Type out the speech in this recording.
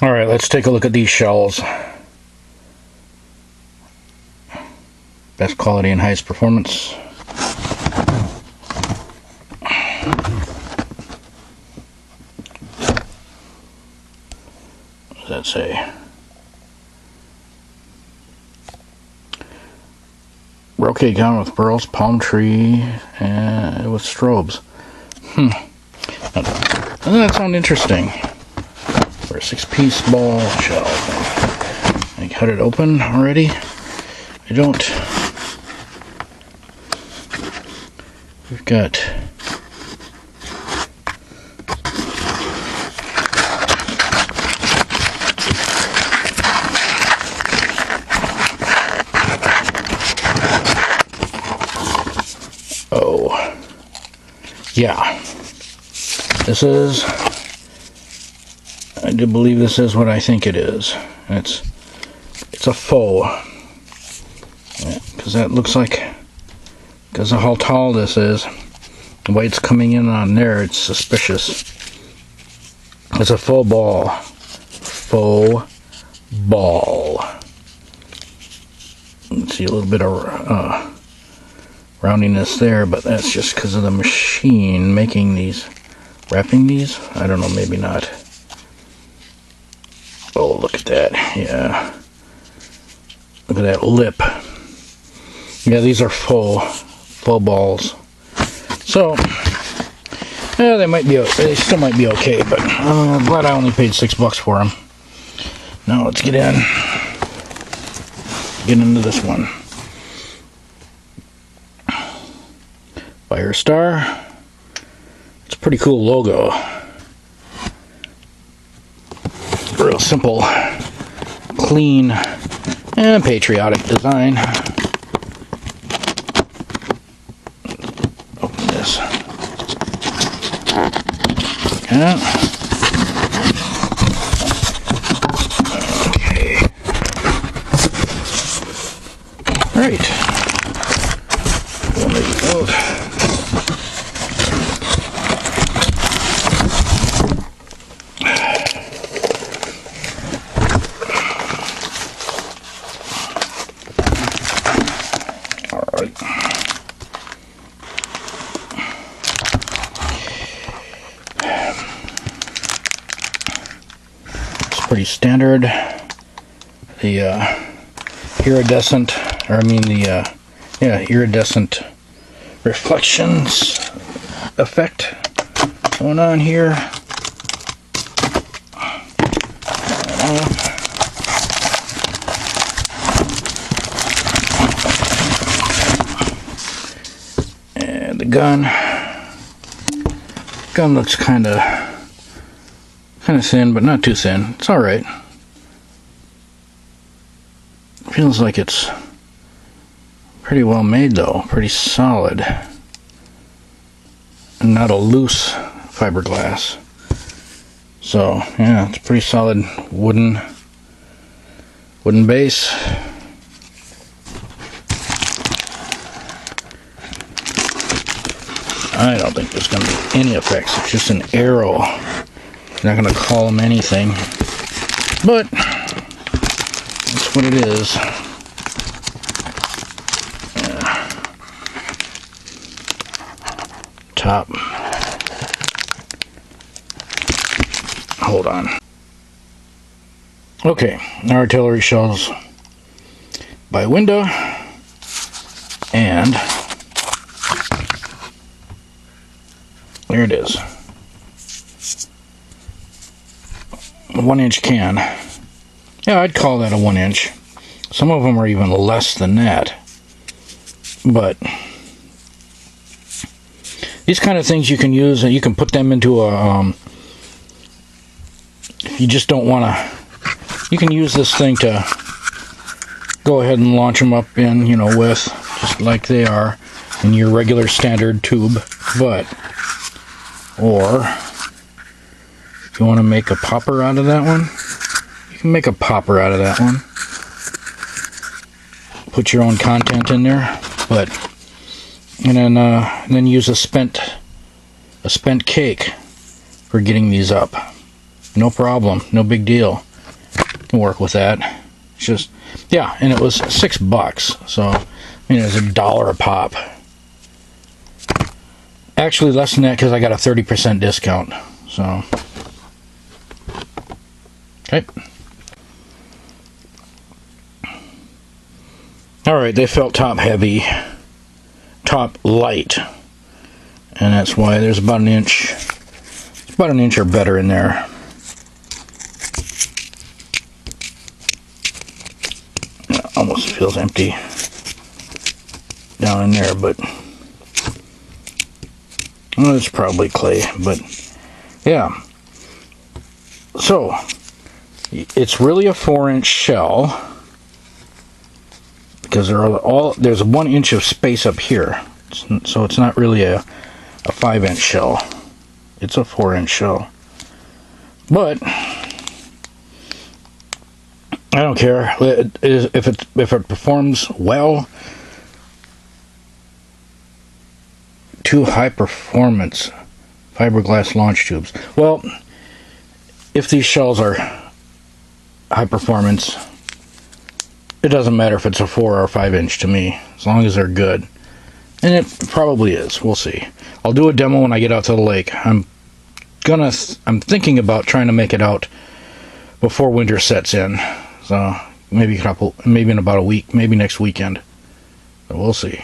Alright, let's take a look at these shells. Best quality and highest performance. What does that say? Brocade gown with pearls, palm tree, and with strobes. Doesn't that sound interesting? For a 6-piece ball shell. I cut it open already. I don't. We've got yeah, this is, I do believe this is what I think it is. It's a faux, because that looks like, because of how tall this is, the way it's coming in on there, it's suspicious. It's a faux ball. Faux ball. You can see a little bit of roundiness there, but that's just because of the machine making these, wrapping these. I don't know, maybe not. Oh, look at that. Yeah, look at that lip. Yeah, these are faux balls. So yeah, they still might be okay, but I'm glad I only paid $6 for them. Now let's get into this one. Fire Star. It's a pretty cool logo. Real simple, clean, and patriotic design. Open this. Yeah. Okay. All right. One of these out. Pretty standard. The iridescent, or I mean the iridescent reflections effect going on here. And the gun looks kind of thin, but not too thin. It's alright. Feels like it's pretty well made though. Pretty solid. And not a loose fiberglass. So, yeah, it's a pretty solid wooden base. I don't think there's going to be any effects. It's just an arrow. Not going to call them anything, but that's what it is. Top. Hold on. Okay, artillery shells by WINDA, and there it is. A 1-inch can. Yeah, I'd call that a 1-inch. Some of them are even less than that. But these kind of things you can use, and you can put them into a, if you just don't want to, you can use this thing to go ahead and launch them up in, you know, with, just like they are, in your regular standard tube. But, or if you want to make a popper out of that one, you can make a popper out of that one. Put your own content in there, but and then use a spent cake for getting these up. No problem, no big deal. can work with that. It's just, yeah, and it was $6. So, I mean, it was $1 a pop. Actually, less than that because I got a 30% discount. So, okay. Alright, they felt top heavy, top light. And that's why there's about an inch. It's about an inch or better in there. It almost feels empty down in there, but well, it's probably clay, but yeah. So it's really a 4-inch shell because there's 1 inch of space up here, so it's not really a 5-inch shell. It's a 4-inch shell, but I don't care if it performs well. 2 high performance fiberglass launch tubes. Well, if these shells are high performance, it doesn't matter if it's a 4 or 5-inch to me, as long as they're good. And it probably is. We'll see. I'll do a demo when I get out to the lake. I'm thinking about trying to make it out before winter sets in. So maybe in about a week, maybe next weekend. But we'll see.